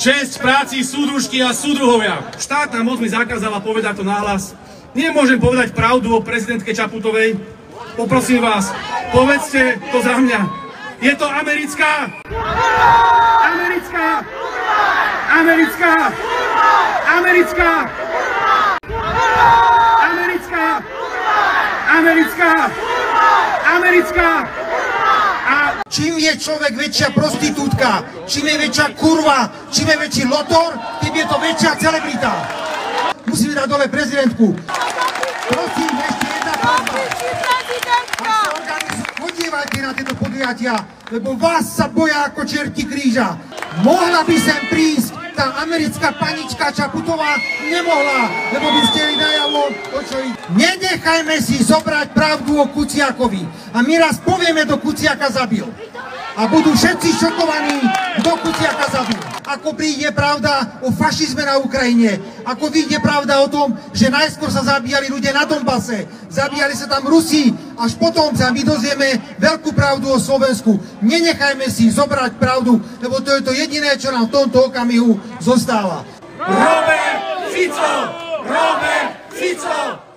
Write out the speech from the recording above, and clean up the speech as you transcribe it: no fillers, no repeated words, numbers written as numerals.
Česť práci súdružky a súdruhovia. Štátna moc mi zakázala povedať to nahlas. Nemôžem povedať pravdu o prezidentke Čaputovej. Poprosím vás, povedzte to za mňa. Je to americká? Americká? Americká? Americká? Americká? Americká? Americká? Čím je človek väčšia prostitútka, čím je väčšia kurva, čím je väčší lotor, tým je to väčšia celebrita. Musíme dať dole prezidentku. Prosím, ešte jedna prosba. Chodívajte na tieto podujatia, lebo vás sa boja ako čerti kríža. Mohla by sem prísť tá americká panička Čaputová? Nemohla, lebo by ste jej najavo očovi. Nenechajme si zobrať pravdu o Kuciakovi. A my raz povieme, kto Kuciaka zabil. A budú všetci šokovaní, kto Kuciaka zabil. Ako príde pravda o fašizme na Ukrajine, ako vyjde pravda o tom, že najskôr sa zabíjali ľudia na Donbase, zabíjali sa tam Rusi, až potom sa my dozvieme veľkú pravdu o Slovensku. Nenechajme si zobrať pravdu, lebo to je to jediné, čo nám v tomto okamihu zostáva. Robert Fico! Robert Fico!